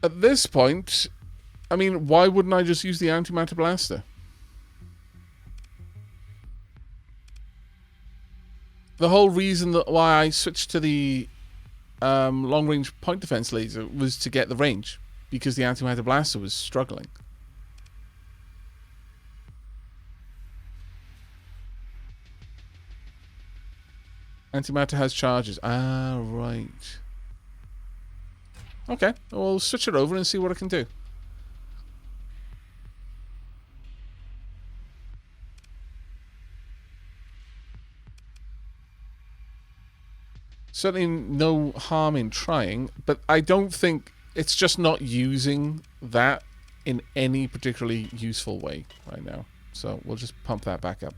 At this point, I mean, why wouldn't I just use the antimatter blaster? The whole reason that why I switched to the long-range point defense laser was to get the range, because the antimatter blaster was struggling. Antimatter has charges. Ah, right. Okay, we'll switch it over and see what I can do. Certainly no harm in trying, but I don't think it's just not using that in any particularly useful way right now. So we'll just pump that back up.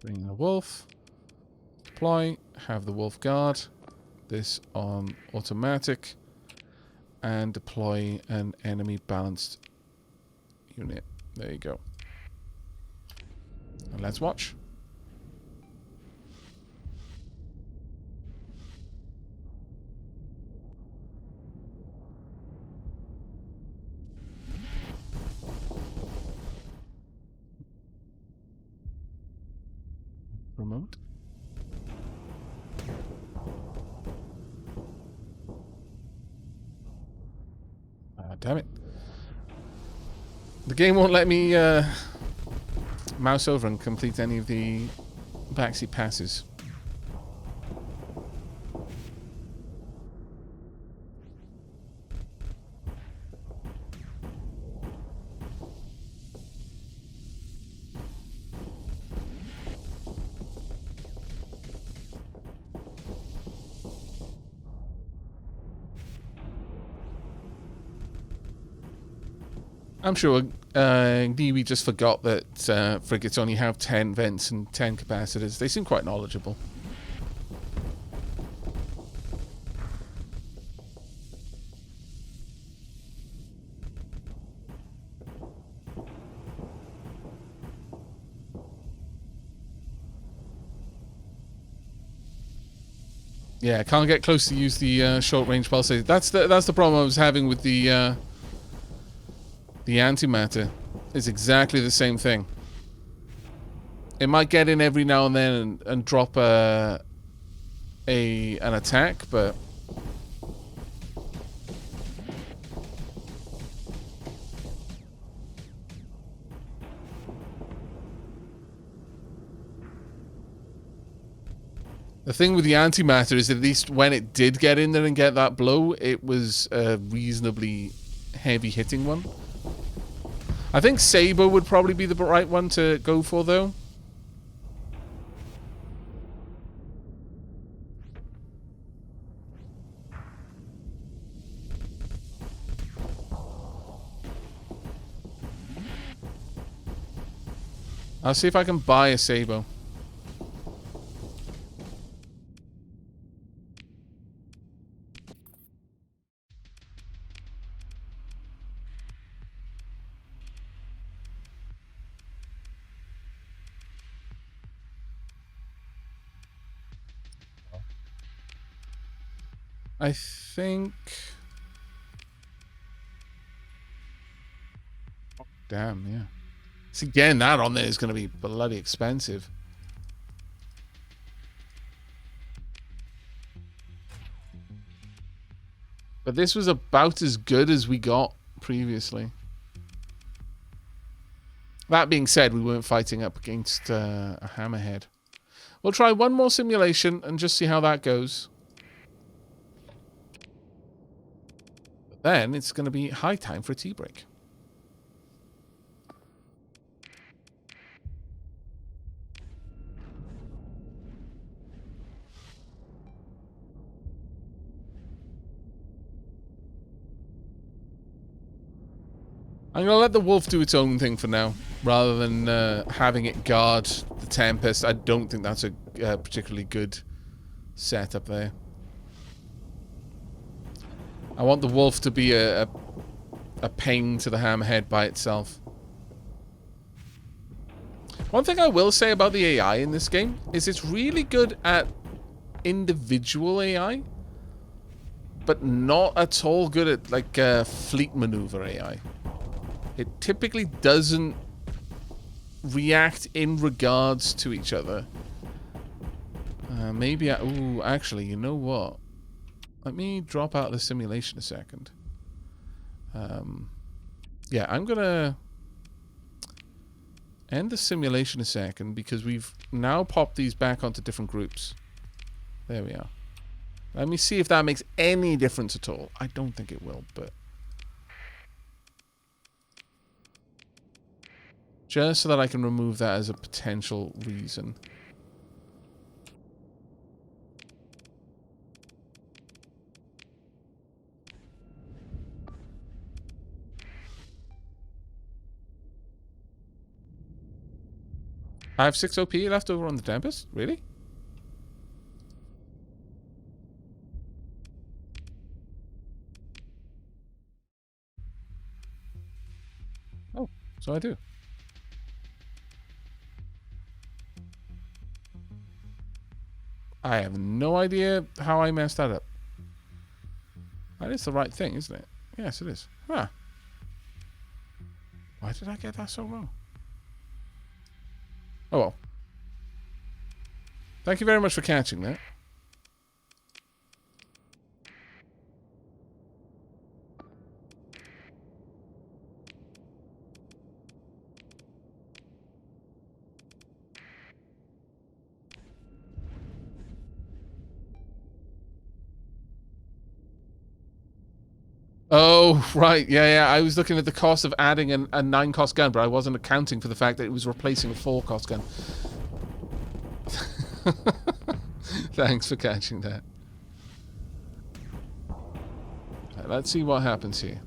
Bring the wolf. Deploy. Have the wolf guard. This on automatic. And deploy an enemy balanced unit. There you go. And let's watch. Remote. Damn it. The game won't let me mouse over and complete any of the backseat passes. I'm sure Niwi just forgot that frigates only have 10 vents and 10 capacitors. They seem quite knowledgeable. Yeah, can't get close to use the short-range pulsator. That's the problem I was having with the antimatter. Is exactly the same thing. It might get in every now and then and drop an attack, but the thing with the antimatter is at least when it did get in there and get that blow, it was a reasonably heavy hitting one. I think Saber would probably be the right one to go for, though. I'll see if I can buy a Saber. I think... Oh, damn, yeah. See, getting that on there is going to be bloody expensive. But this was about as good as we got previously. That being said, we weren't fighting up against a hammerhead. We'll try one more simulation and just see how that goes. Then it's going to be high time for a tea break. I'm going to let the wolf do its own thing for now, rather than having it guard the Tempest. I don't think that's a particularly good setup there. I want the wolf to be a pain to the hammerhead by itself. One thing I will say about the AI in this game is it's really good at individual AI. but not at all good at, like, fleet maneuver AI. It typically doesn't react in regards to each other. Maybe ooh, actually, you know what? Let me drop out of the simulation a second. Yeah, I'm gonna end the simulation a second because we've now popped these back onto different groups. There we are. Let me see if that makes any difference at all. I don't think it will, but just so that I can remove that as a potential reason. I have 6 OP left over on the Tempest? Really? Oh, so I do. I have no idea how I messed that up. That is the right thing, isn't it? Yes, it is. Huh. Why did I get that so wrong? Oh well. Thank you very much for catching that. Oh, right. Yeah. I was looking at the cost of adding a 9-cost gun, but I wasn't accounting for the fact that it was replacing a 4-cost gun. Thanks for catching that. Right, let's see what happens here.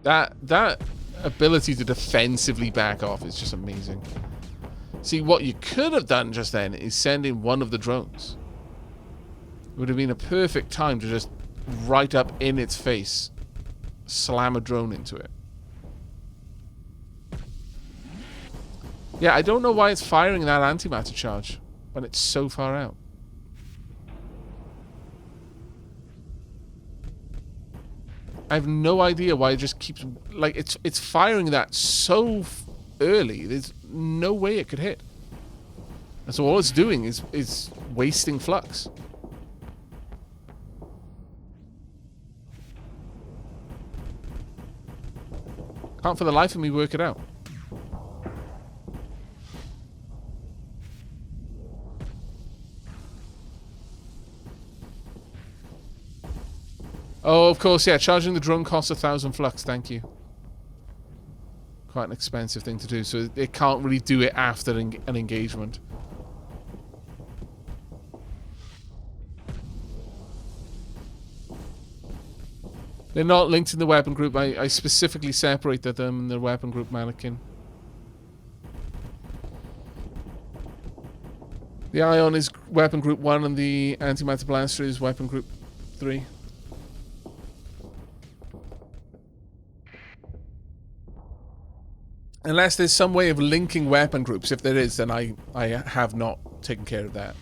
That ability to defensively back off is just amazing. See, what you could have done just then is send in one of the drones. It would have been a perfect time to just right up in its face, slam a drone into it. Yeah, I don't know why it's firing that antimatter charge when it's so far out. I have no idea why it just keeps... Like, it's firing that so early. There's no way it could hit. And so all it's doing is wasting flux. Can't for the life of me work it out. Oh, of course, yeah. Charging the drone costs 1,000 flux. Thank you. Quite an expensive thing to do, so it can't really do it after an engagement. They're not linked in the weapon group. I specifically separated them in the weapon group mannequin. The Ion is weapon group 1 and the Antimatter Blaster is weapon group 3. Unless there's some way of linking weapon groups. If there is, then I have not taken care of that.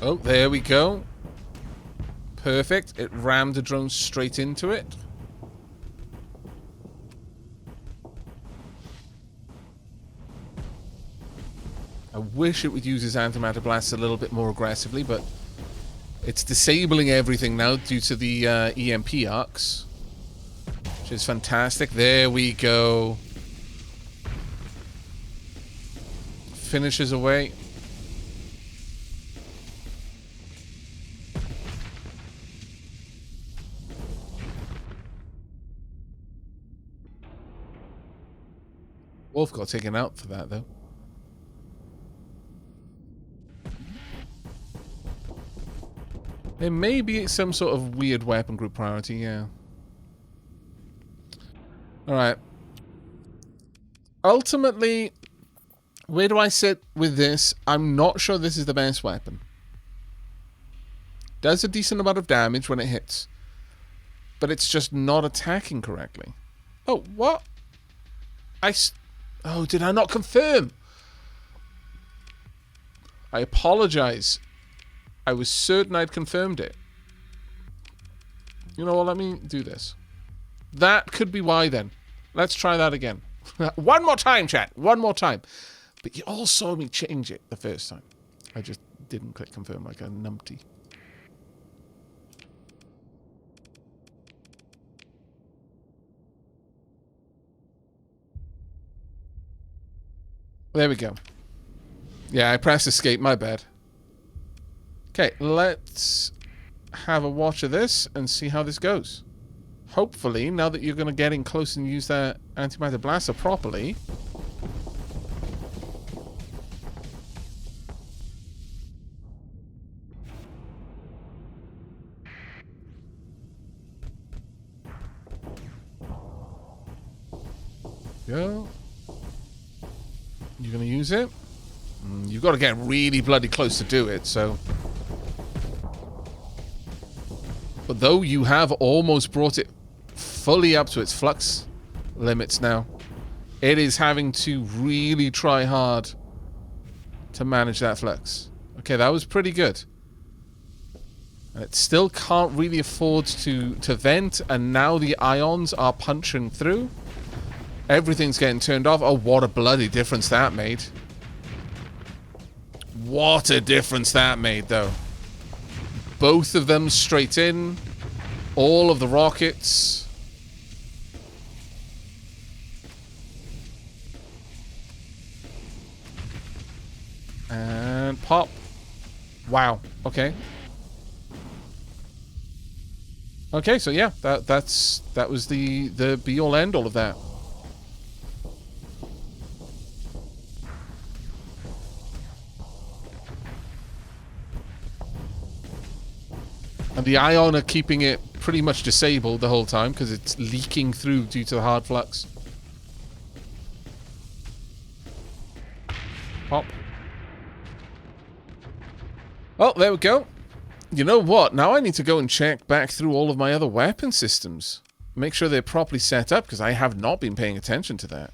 Oh, there we go. Perfect. It rammed the drone straight into it. I wish it would use its antimatter blast a little bit more aggressively, but it's disabling everything now due to the EMP arcs, which is fantastic. There we go. Finishes away. Wolf got taken out for that, though. There may be some sort of weird weapon group priority, yeah. Alright. Ultimately, where do I sit with this? I'm not sure this is the best weapon. Does a decent amount of damage when it hits. But it's just not attacking correctly. Oh, what? Oh, did I not confirm? I apologize. I was certain I'd confirmed it. You know what? Let me do this. That could be why then. Let's try that again. One more time, chat. One more time. But you all saw me change it the first time. I just didn't click confirm like a numpty. There we go. Yeah, I pressed escape, my bad. Okay, let's have a watch of this and see how this goes. Hopefully, now that you're going to get in close and use that antimatter blaster properly. Go. You're going to use it? You've got to get really bloody close to do it, so... But though you have almost brought it fully up to its flux limits now, it is having to really try hard to manage that flux. Okay, that was pretty good. And it still can't really afford to vent, and now the ions are punching through. Everything's getting turned off. Oh, what a bloody difference that made. What a difference that made, though. Both of them straight in. All of the rockets. And pop. Wow. Okay. Okay, so yeah, that was the be all end all of that. And the ion are keeping it pretty much disabled the whole time because it's leaking through due to the hard flux. Pop. Well, there we go. You know what? Now I need to go and check back through all of my other weapon systems. Make sure they're properly set up because I have not been paying attention to that.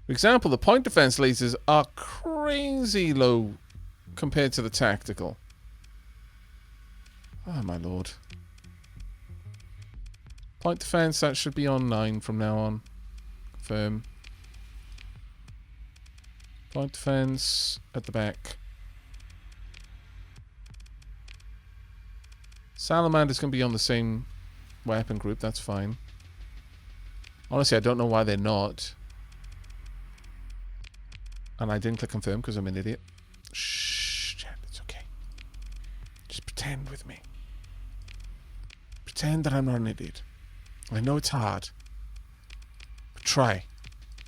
For example, the point defense lasers are crazy low compared to the tactical. Oh, my lord. Point defense, that should be on 9 from now on. Confirm. Point defense at the back. Salamander's going to be on the same weapon group, that's fine. Honestly, I don't know why they're not. And I didn't click confirm because I'm an idiot. Shh, chat, it's okay. Just pretend with me. Pretend that I'm not an idiot. I know it's hard. But try.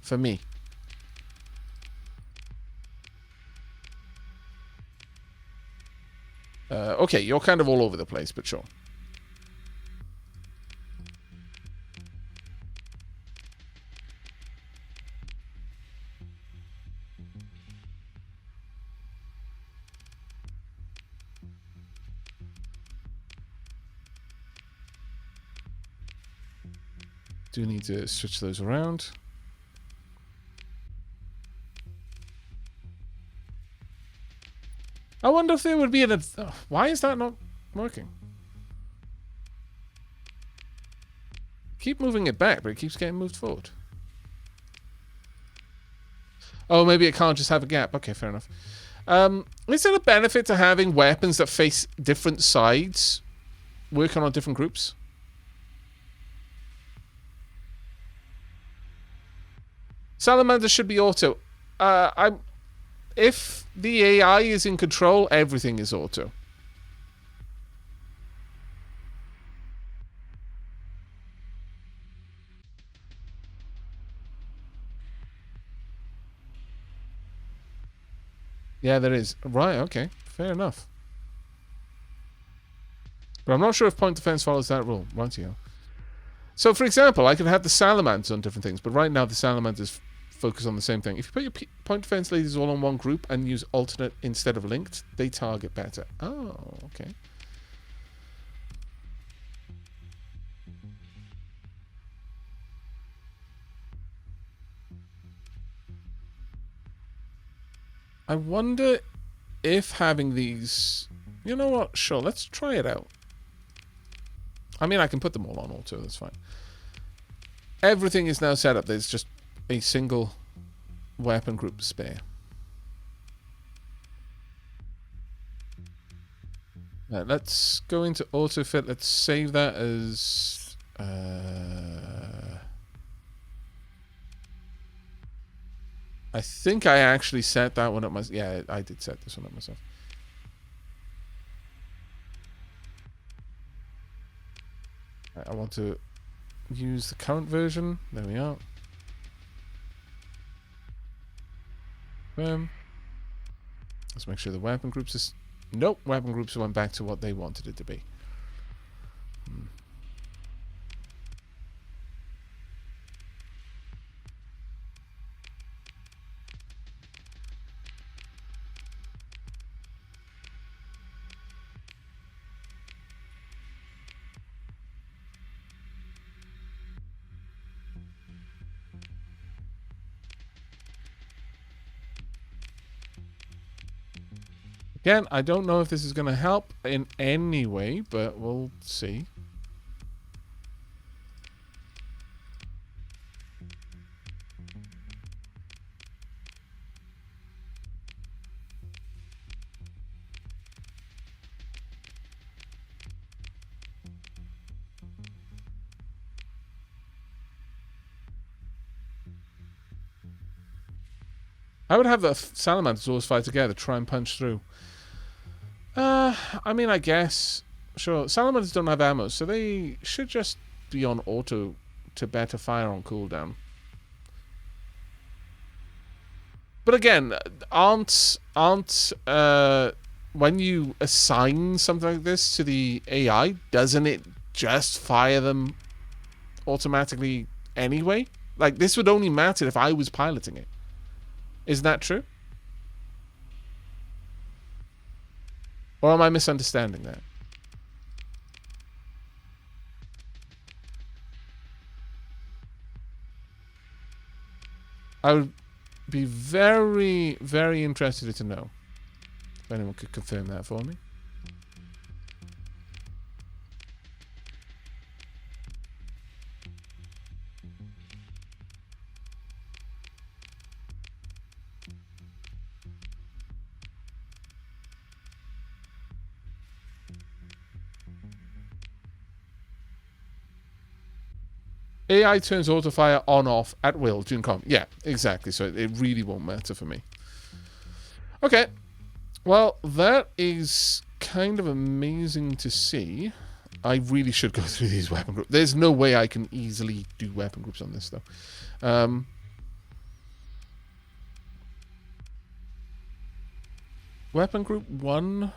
For me. Okay, you're kind of all over the place, but sure. Do need to switch those around. I wonder if there would be an... why is that not working? Keep moving it back, but it keeps getting moved forward. Oh, maybe it can't just have a gap. Okay, fair enough. Is there a benefit to having weapons that face different sides working on different groups? Salamander should be auto. If the AI is in control, everything is auto. Yeah, there is. Right, okay. Fair enough. But I'm not sure if point defense follows that rule. Rightio. So, for example, I could have the salamanders on different things, but right now the salamanders focus on the same thing. If you put your point defense lasers all on one group and use alternate instead of linked, they target better. Oh, okay. I wonder if having these... You know what? Sure, let's try it out. I mean, I can put them all on auto, that's fine. Everything is now set up. There's just a single weapon group spare. Right, let's go into auto fit. Let's save that as... I think I actually set that one up myself. Yeah, I did set this one up myself. Right, I want to use the current version. There we are. Let's make sure the weapon groups is... Nope, weapon groups went back to what they wanted it to be. Again, I don't know if this is going to help in any way, but we'll see. I would have the salamanders always fight together, try and punch through. I mean, I guess. Sure, salamanders don't have ammo, so they should just be on auto to better fire on cooldown. But again, aren't when you assign something like this to the AI, doesn't it just fire them automatically anyway? Like, this would only matter if I was piloting it. Isn't that true? Or am I misunderstanding that? I would be very, very interested to know if anyone could confirm that for me. AI turns autofire on-off at will during combat. Yeah, exactly. So it really won't matter for me. Okay. Well, that is kind of amazing to see. I really should go through these weapon groups. There's no way I can easily do weapon groups on this, though. Weapon group 1,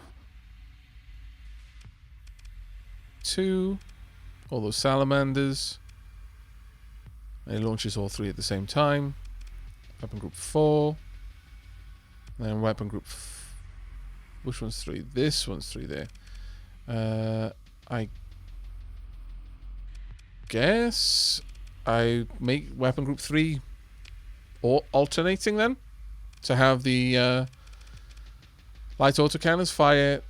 2, all those salamanders. And it launches all 3 at the same time. Weapon group 4. And then weapon group... Which one's 3? This one's 3 there. I guess I make weapon group 3 alternating then. To have the light autocannons fire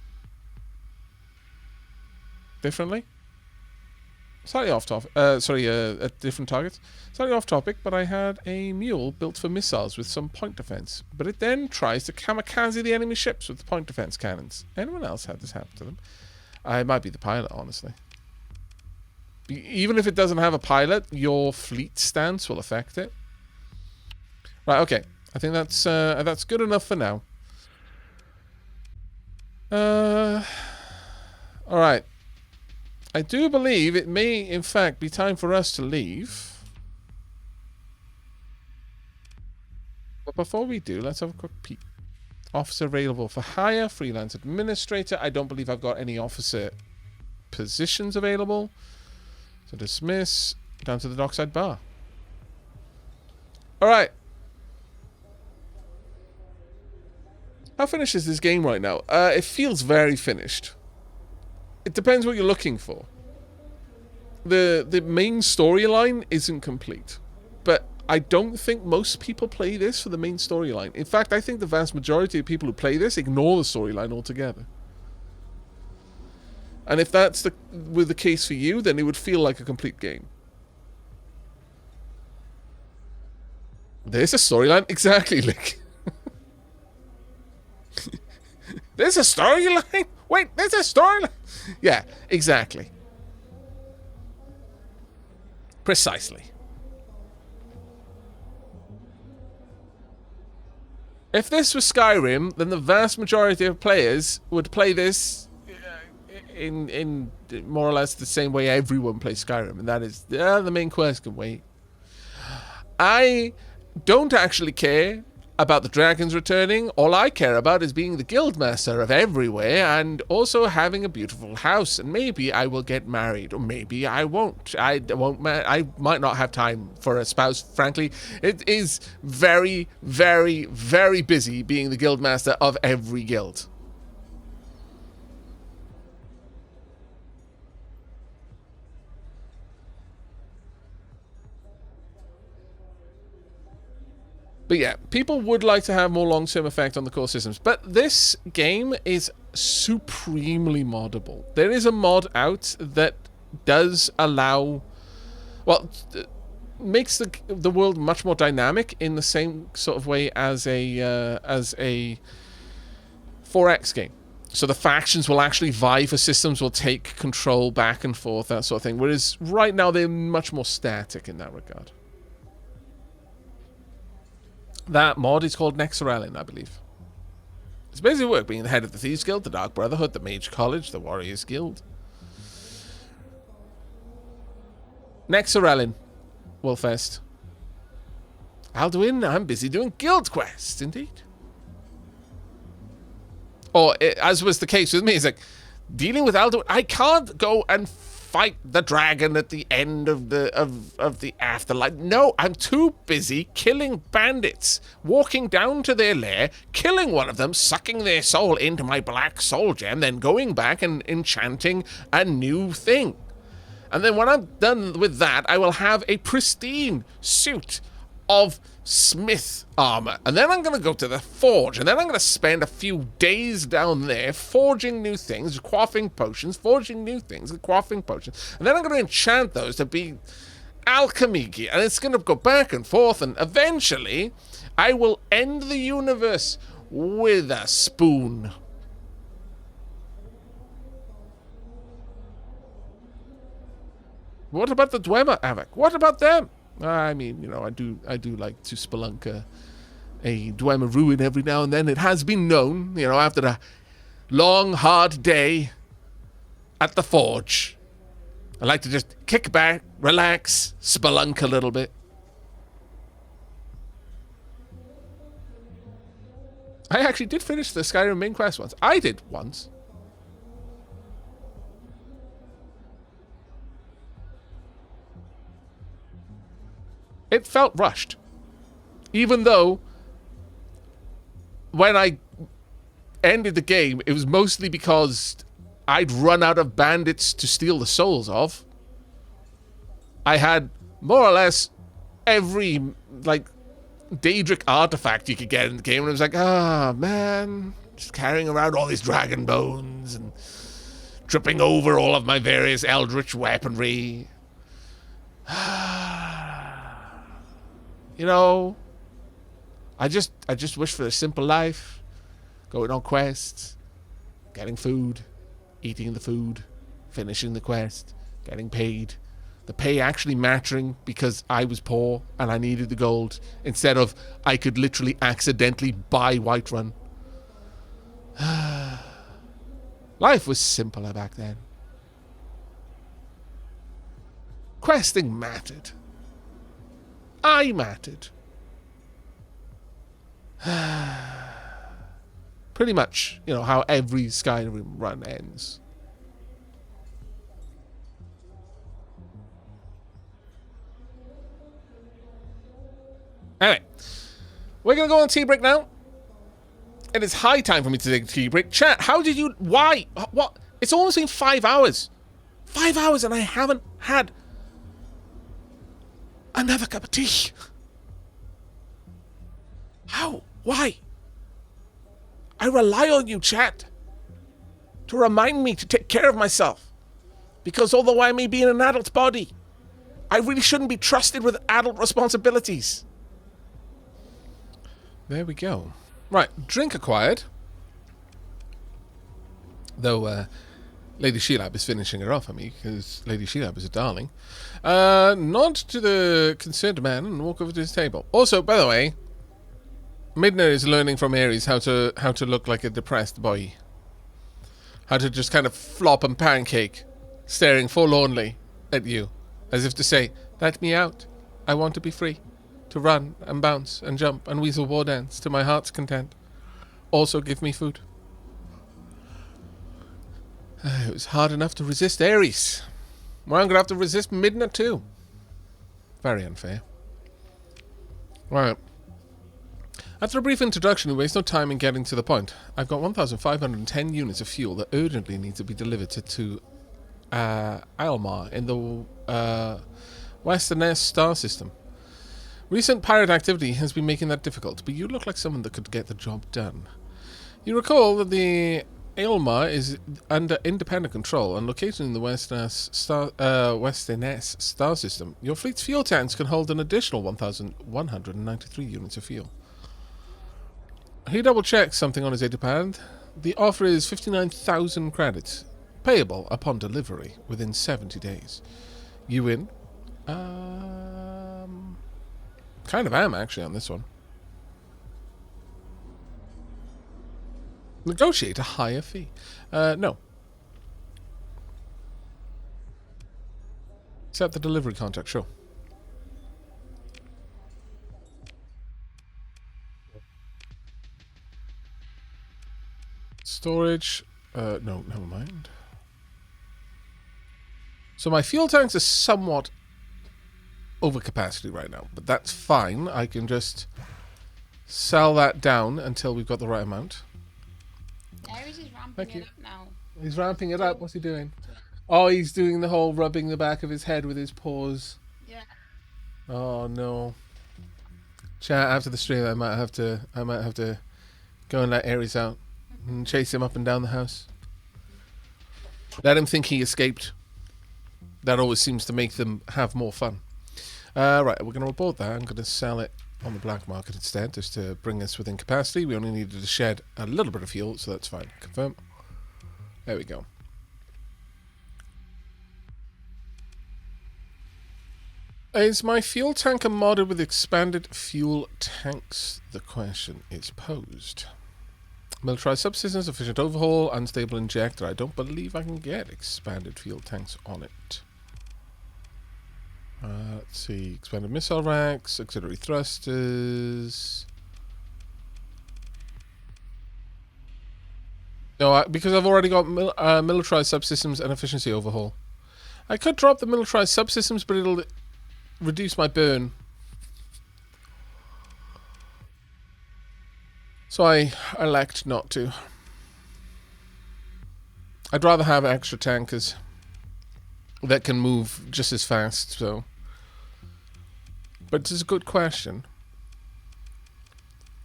differently. Slightly off topic. At different targets. Slightly off topic, but I had a mule built for missiles with some point defense. But it then tries to kamikaze the enemy ships with the point defense cannons. Anyone else had this happen to them? It might be the pilot, honestly. Even if it doesn't have a pilot, your fleet stance will affect it. Right, okay. I think that's good enough for now. Alright. I do believe it may, in fact, be time for us to leave. But before we do, let's have a quick peek. Officer available for hire, freelance administrator. I don't believe I've got any officer positions available. So dismiss, down to the dockside bar. Alright, How finished is this game right now? It feels very finished. It depends what you're looking for. The main storyline isn't complete, but I don't think most people play this for the main storyline. In fact, I think the vast majority of people who play this ignore the storyline altogether. And if that's the case for you, then it would feel like a complete game. There's a storyline? Exactly, Lick. There's a storyline? Wait, there's a storyline? Yeah, exactly. Precisely. If this was Skyrim, then the vast majority of players would play this in more or less the same way everyone plays Skyrim, and that is the main quest can wait. I don't actually care about the dragons returning. All I care about is being the guildmaster of everywhere and also having a beautiful house, and maybe I will get married, or maybe I won't. I might not have time for a spouse, frankly. It is very, very, very busy being the guildmaster of every guild. But yeah, people would like to have more long-term effect on the core systems. But this game is supremely moddable. There is a mod out that does allow... Well, makes the world much more dynamic in the same sort of way as a 4X game. So the factions will actually vie for systems, will take control back and forth, that sort of thing. Whereas right now they're much more static in that regard. That mod is called Nexarelin, I believe. It's basically work being the head of the Thieves Guild, the Dark Brotherhood, the Mage College, the Warriors Guild. Nexarelin, Wolfest. Alduin, I'm busy doing guild quests, indeed. Or, as was the case with me, it's like, dealing with Alduin, I can't go and fight the dragon at the end of the afterlife. No, I'm too busy killing bandits, walking down to their lair, killing one of them, sucking their soul into my black soul gem, then going back and enchanting a new thing. And then when I'm done with that, I will have a pristine suit of smith armor, and then I'm going to go to the forge, and then I'm going to spend a few days down there forging new things, quaffing potions, forging new things, and quaffing potions, and then I'm going to enchant those to be alchemy gear, and it's going to go back and forth, and eventually I will end the universe with a spoon. What about the Dwemer, Aavak? What about them? I mean, you know, I do like to spelunk a Dwemer ruin every now and then. It has been known, you know, after a long, hard day at the forge, I like to just kick back, relax, spelunk a little bit. I actually did finish the Skyrim main quest once. I did once. It felt rushed. Even though when I ended the game, it was mostly because I'd run out of bandits to steal the souls of. I had more or less every, like, Daedric artifact you could get in the game, and it was like, man, just carrying around all these dragon bones and tripping over all of my various eldritch weaponry. You know, I just wish for a simple life, going on quests, getting food, eating the food, finishing the quest, getting paid, the pay actually matching because I was poor and I needed the gold, instead of I could literally accidentally buy Whiterun. Life was simpler back then. Questing mattered. I mattered. Pretty much, you know, how every Skyrim run ends. Anyway, we're going to go on tea break now. And it's high time for me to take a tea break. Chat, how did you... Why? What? It's almost been 5 hours. 5 hours and I haven't had another cup of tea. How? Why? I rely on you, chat, to remind me to take care of myself. Because although I may be in an adult body, I really shouldn't be trusted with adult responsibilities. There we go. Right, drink acquired. Though, Lady Sheelab is finishing her off on me, because Lady Sheelab is a darling. Nod to the concerned man and walk over to his table. Also, by the way, Midna is learning from Ares how to look like a depressed boy. How to just kind of flop and pancake, staring forlornly at you, as if to say, let me out. I want to be free. To run and bounce and jump and weasel war dance to my heart's content. Also give me food. It was hard enough to resist Ares. Well, I'm going to have to resist Midna too. Very unfair. Right. After a brief introduction, we waste no time in getting to the point. I've got 1,510 units of fuel that urgently need to be delivered to Almar in the Western Star System. Recent pirate activity has been making that difficult, but you look like someone that could get the job done. You recall that the Aelmar is under independent control and located in the Western Star System. Your fleet's fuel tanks can hold an additional 1,193 units of fuel. He double-checked something on his datapad. The offer is 59,000 credits, payable upon delivery within 70 days. You in? Kind of am, actually, on this one. Negotiate a higher fee. No. Accept the delivery contract, sure. Storage. No, never mind. So my fuel tanks are somewhat over capacity right now, but that's fine. I can just sell that down until we've got the right amount. Ares is ramping it up now. He's ramping it up. What's he doing? Oh, he's doing the whole rubbing the back of his head with his paws. Yeah. Oh no. Chat, after the stream I might have to go and let Ares out and chase him up and down the house. Let him think he escaped. That always seems to make them have more fun. Right, we're going to report that. I'm going to sell it on the black market instead, just to bring us within capacity. We only needed to shed a little bit of fuel, so that's fine. Confirm. There we go. Is my fuel tanker modded with expanded fuel tanks? The question is posed. Militarized subsystems, efficient overhaul, unstable injector. I don't believe I can get expanded fuel tanks on it. Let's see. Expanded missile racks, auxiliary thrusters. No, because I've already got militarized subsystems and efficiency overhaul. I could drop the militarized subsystems, but it'll reduce my burn. So I elect not to. I'd rather have extra tankers that can move just as fast, so. But it's a good question.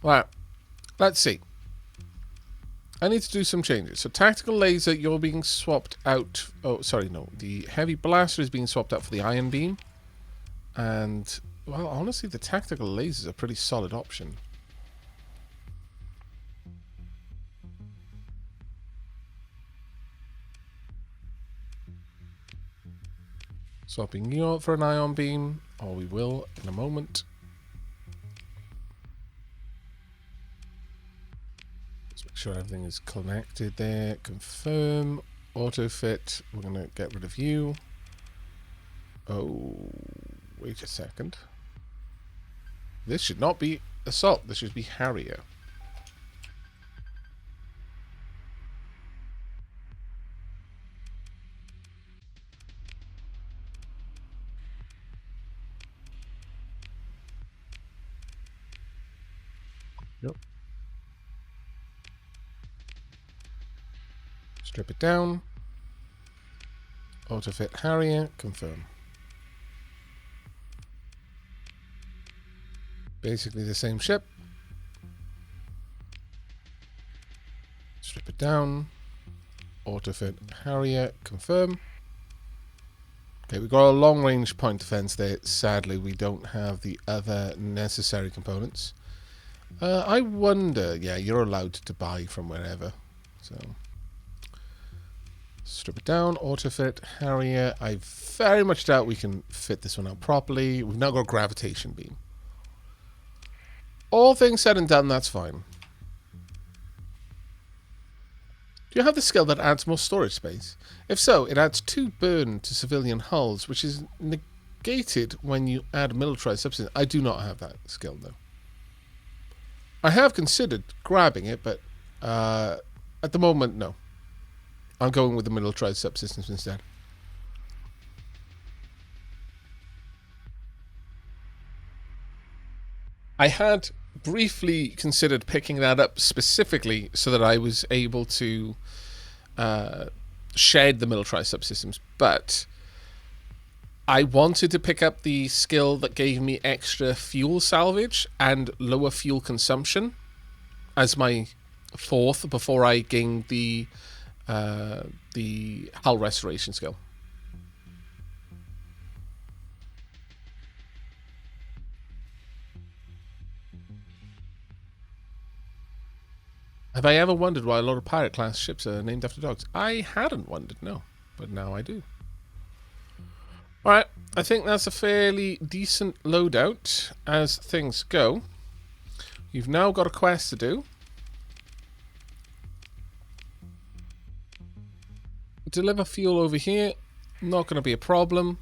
Right. Let's see. I need to do some changes. So tactical laser, you're being swapped out. Oh, sorry, no. The heavy blaster is being swapped out for the ion beam. And, well, honestly, the tactical laser is a pretty solid option. Swapping you out for an ion beam, or we will in a moment. Let's make sure everything is connected there. Confirm. Auto fit. We're going to get rid of you. Oh, wait a second. This should not be assault. This should be Harrier. Yep. Strip it down. Auto-fit Harrier. Confirm. Basically the same ship. Strip it down. Auto-fit Harrier. Confirm. Okay, we've got a long-range point defense there. Sadly, we don't have the other necessary components. I wonder... Yeah, you're allowed to buy from wherever. So... Strip it down. Auto-fit Harrier. I very much doubt we can fit this one out properly. We've now got gravitation beam. All things said and done, that's fine. Do you have the skill that adds more storage space? If so, it adds 2 burn to civilian hulls, which is negated when you add militarized subsystem. I do not have that skill, though. I have considered grabbing it, but at the moment, no. I'm going with the militarized subsystems instead. I had briefly considered picking that up specifically so that I was able to shed the militarized subsystems, but I wanted to pick up the skill that gave me extra fuel salvage and lower fuel consumption as my 4th before I gained the hull restoration skill. Have I ever wondered why a lot of pirate class ships are named after dogs? I hadn't wondered, no. But now I do. Alright, I think that's a fairly decent loadout as things go. You've now got a quest to do. Deliver fuel over here. Not going to be a problem.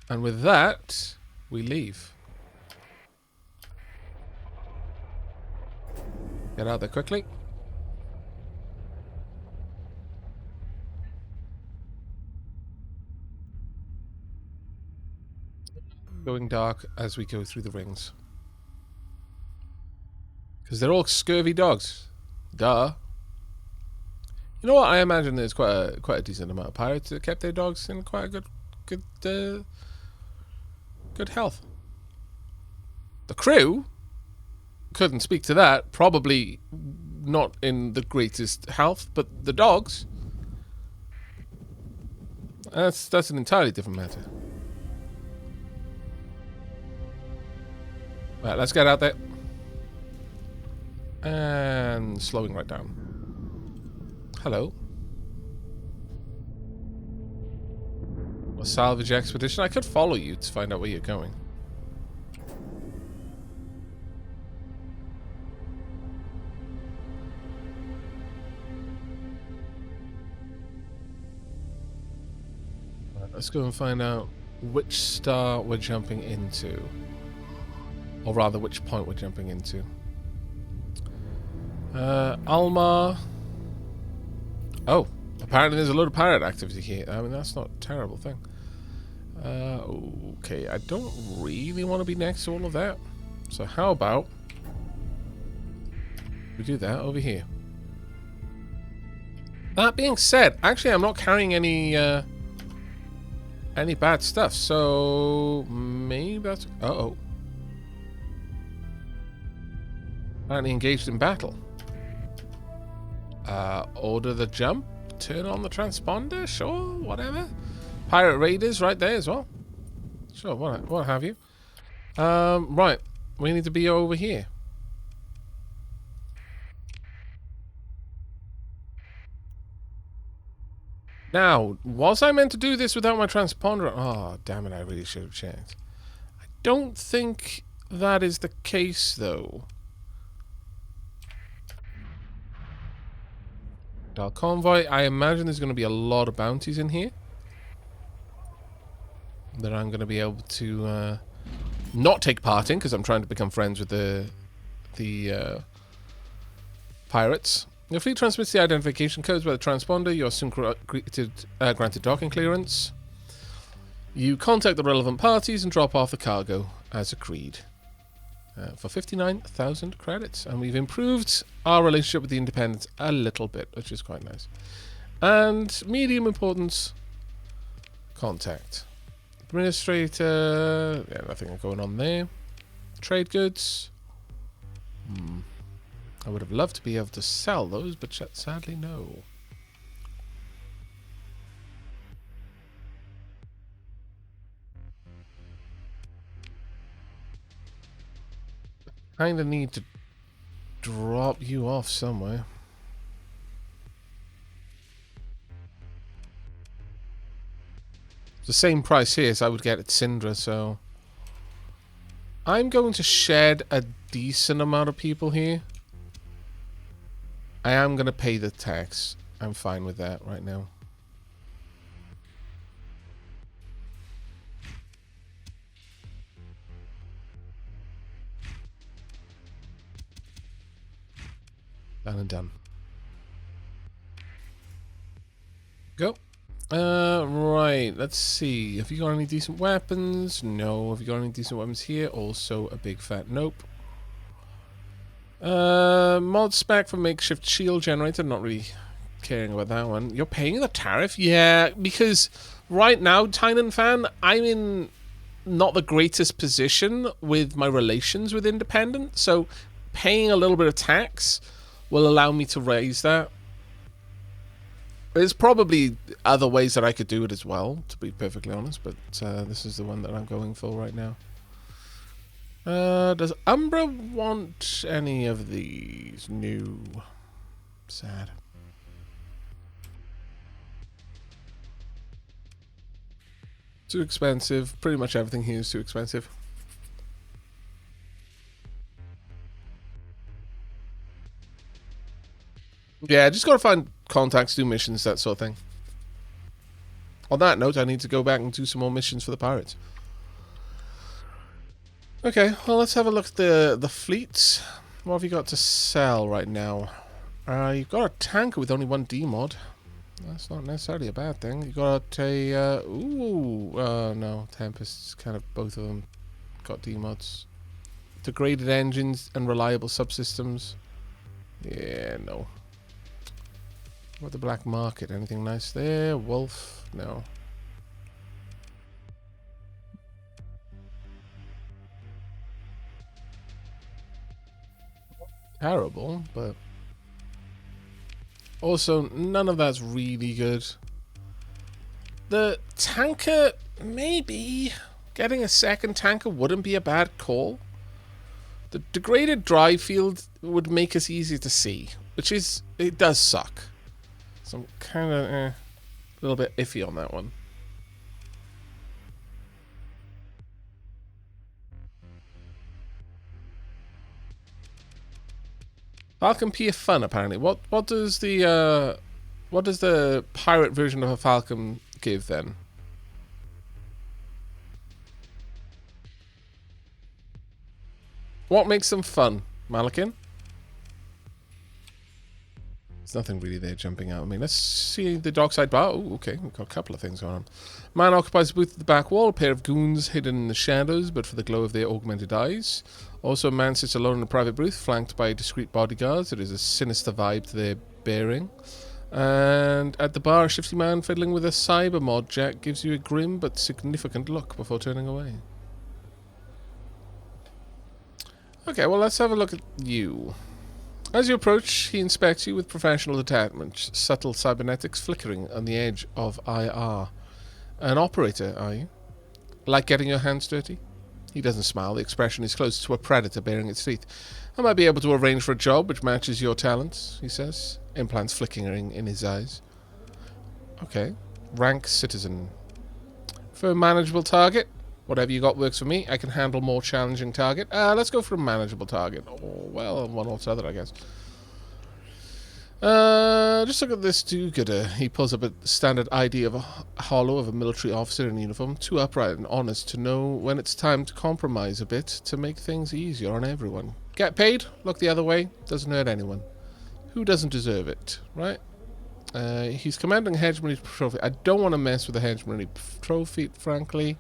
And with that, we leave. Get out there quickly. Going dark as we go through the rings. Because they're all scurvy dogs. Duh. You know what? I imagine there's quite a decent amount of pirates that kept their dogs in quite a good health. The crew couldn't speak to that. Probably not in the greatest health, but the dogs. That's an entirely different matter. Right, let's get out there. And slowing right down. Hello. A salvage expedition. I could follow you to find out where you're going. Right, let's go and find out which star we're jumping into. Or rather, which point we're jumping into. Almar. Oh, apparently there's a load of pirate activity here. I mean, that's not a terrible thing. Okay, I don't really want to be next to all of that. So how about we do that over here? That being said, actually I'm not carrying any bad stuff. So maybe that's... Uh-oh. Apparently engaged in battle. Order the jump. Turn on the transponder. Sure, whatever. Pirate raiders right there as well. Sure, what have you. Right. We need to be over here. Now, was I meant to do this without my transponder? Oh, damn it, I really should have checked. I don't think that is the case, though. Dark Convoy. I imagine there's going to be a lot of bounties in here that I'm going to be able to not take part in because I'm trying to become friends with the pirates. Your fleet transmits the identification codes by the transponder. You are soon granted docking clearance. You contact the relevant parties and drop off the cargo as agreed. for 59,000 credits. And we've improved our relationship with the Independents a little bit, which is quite nice. And medium importance contact. Administrator, yeah, nothing going on there. Trade goods. I would have loved to be able to sell those, but sadly no. Kinda need to drop you off somewhere. It's the same price here as I would get at Syndra, so I'm going to shed a decent amount of people here. I am going to pay the tax. I'm fine with that right now. Done and done. Go. Right. Let's see. Have you got any decent weapons? No. Have you got any decent weapons here? Also a big fat nope. Mod spec for makeshift shield generator. Not really caring about that one. You're paying the tariff? Yeah, because right now, Tynan fan, I'm in not the greatest position with my relations with Independent, so paying a little bit of tax will allow me to raise that. There's probably other ways that I could do it as well, to be perfectly honest, but this is the one that I'm going for right now. Does Umbra want any of these? No. Sad. Too expensive. Pretty much everything here is too expensive. Yeah, just gotta find contacts, do missions, that sort of thing. On that note, I need to go back and do some more missions for the pirates. Okay, well, let's have a look at the fleets. What have you got to sell right now? You've got a tanker with only one D-mod. That's not necessarily a bad thing. You got a... no, Tempest's kind of both of them got D-mods. Degraded engines and reliable subsystems. Yeah, no. What the black market? Anything nice there? Wolf? No. Terrible, but also none of that's really good. The tanker, maybe getting a second tanker wouldn't be a bad call. The degraded drive field would make us easier to see, which is, it does suck. So I'm kind of a little bit iffy on that one. Falcon P are fun, apparently. What does the pirate version of a Falcon give then? What makes them fun, Malakin? There's nothing really there jumping out. I mean, let's see the dockside bar. Oh, okay, we've got a couple of things going on. Man occupies a booth at the back wall. A pair of goons hidden in the shadows, but for the glow of their augmented eyes. Also, a man sits alone in a private booth, flanked by discreet bodyguards. There is a sinister vibe to their bearing. And at the bar, a shifty man fiddling with a cyber mod jack gives you a grim but significant look before turning away. Okay, well, let's have a look at you. As you approach, he inspects you with professional detachment, subtle cybernetics flickering on the edge of IR. An operator, are you? Like getting your hands dirty? He doesn't smile. The expression is close to a predator baring its teeth. I might be able to arrange for a job which matches your talents, he says, implants flickering in his eyes. Okay. Rank citizen. For a manageable target? Whatever you got works for me. I can handle more challenging target. Let's go for a manageable target. Oh, well, one or the other, I guess. Just look at this do-gooder. He pulls up a standard ID of a hollow of a military officer in uniform. Too upright and honest to know when it's time to compromise a bit to make things easier on everyone. Get paid? Look the other way. Doesn't hurt anyone. Who doesn't deserve it, right? He's commanding a hegemony trophy. I don't want to mess with the hegemony trophy, frankly.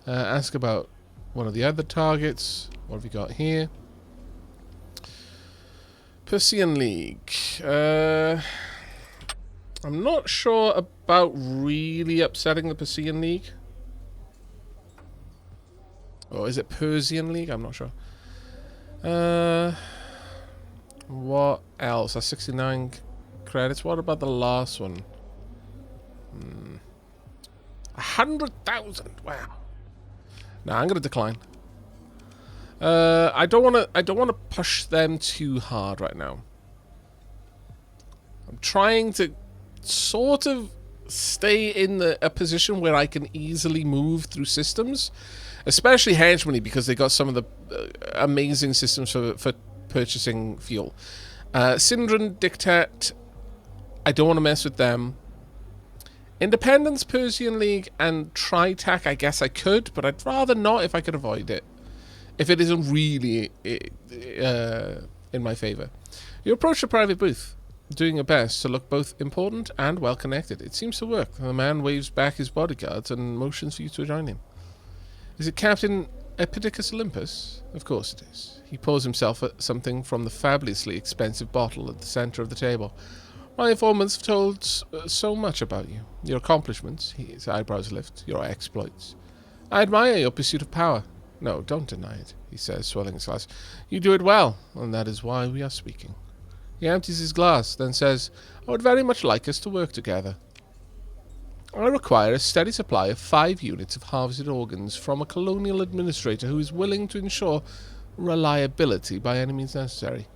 Ask about one of the other targets. What have we got here? Persian League. I'm not sure about really upsetting the Persian League. Or is it Persian League? I'm not sure. What else? That's 69 credits. What about the last one? 100,000. Wow. Nah, I'm gonna decline. I don't wanna push them too hard right now. I'm trying to sort of stay in a position where I can easily move through systems, especially hegemony, because they got some of the amazing systems for purchasing fuel. Sindran, Dictat, I don't want to mess with them. Independence, Persian League, and Tritac, I guess I could, but I'd rather not if I could avoid it. If it isn't really in my favor. You approach the private booth, doing your best to look both important and well connected. It seems to work. The man waves back his bodyguards and motions for you to join him. Is it Captain Epidicus Olympus? Of course it is. He pours himself at something from the fabulously expensive bottle at the center of the table. My informants have told so much about you. Your accomplishments, his eyebrows lift, your exploits. I admire your pursuit of power. No, don't deny it, he says, swelling his glass. You do it well, and that is why we are speaking. He empties his glass, then says, I would very much like us to work together. I require a steady supply of 5 units of harvested organs from a colonial administrator who is willing to ensure reliability by any means necessary.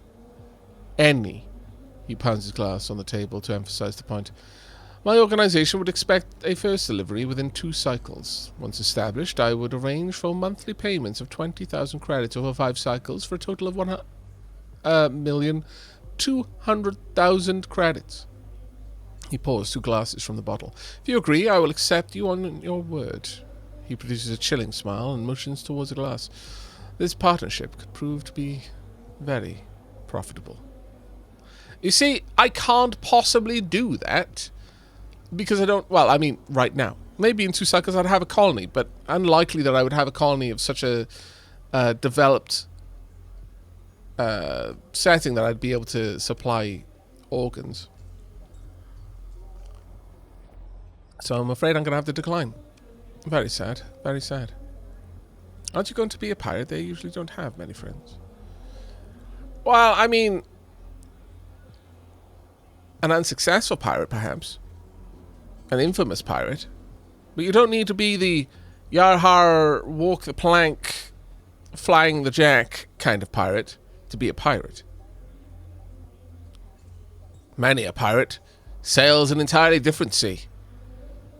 Any. He pounds his glass on the table to emphasize the point. My organization would expect a first delivery within 2 cycles. Once established, I would arrange for monthly payments of 20,000 credits over 5 cycles for a total of 1,200,000 credits. He pours 2 glasses from the bottle. If you agree, I will accept you on your word. He produces a chilling smile and motions towards a glass. This partnership could prove to be very profitable. You see, I can't possibly do that because I don't... Well, I mean, right now. Maybe in 2 cycles I'd have a colony, but unlikely that I would have a colony of such a developed setting that I'd be able to supply organs. So I'm afraid I'm going to have to decline. Very sad. Very sad. Aren't you going to be a pirate? They usually don't have many friends. Well, I mean... An unsuccessful pirate, perhaps. An infamous pirate. But you don't need to be the yar-har, walk the plank, flying the jack kind of pirate to be a pirate. Many a pirate sails an entirely different sea.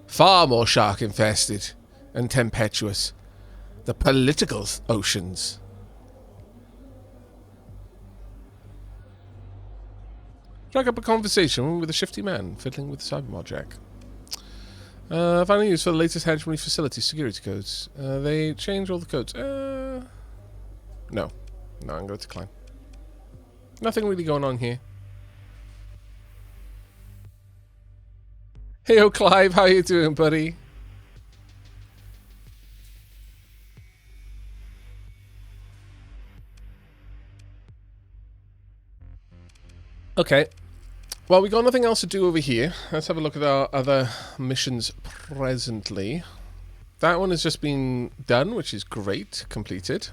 Far more shark-infested and tempestuous. The political oceans. Strike up a conversation with a shifty man fiddling with the cybermod jack. Finding use for the latest hegemony facility security codes. They change all the codes. No. No, I'm going to decline. Nothing really going on here. Hey, Clive, how you doing, buddy? Okay. Well, we got nothing else to do over here. Let's have a look at our other missions presently. That one has just been done, which is great. Completed.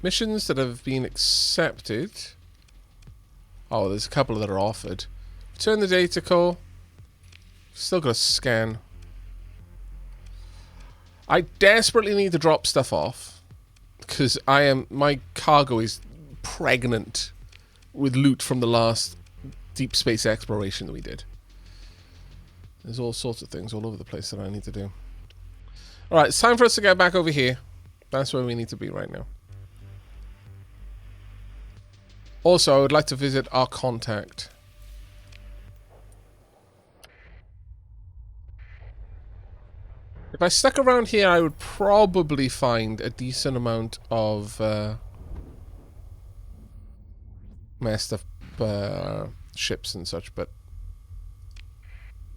Missions that have been accepted. Oh, there's a couple that are offered. Return the data core. Still got to scan. I desperately need to drop stuff off. Because my cargo is pregnant with loot from the last deep space exploration that we did. There's all sorts of things all over the place that I need to do. Alright, it's time for us to get back over here. That's where we need to be right now. Also, I would like to visit our contact. If I stuck around here, I would probably find a decent amount of messed up ships and such, but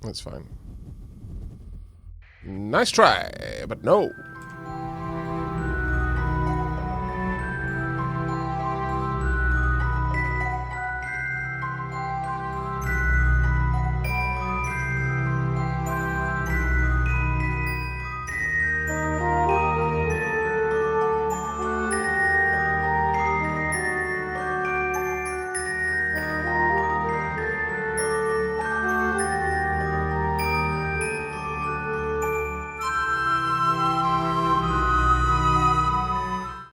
that's fine. Nice try, but no.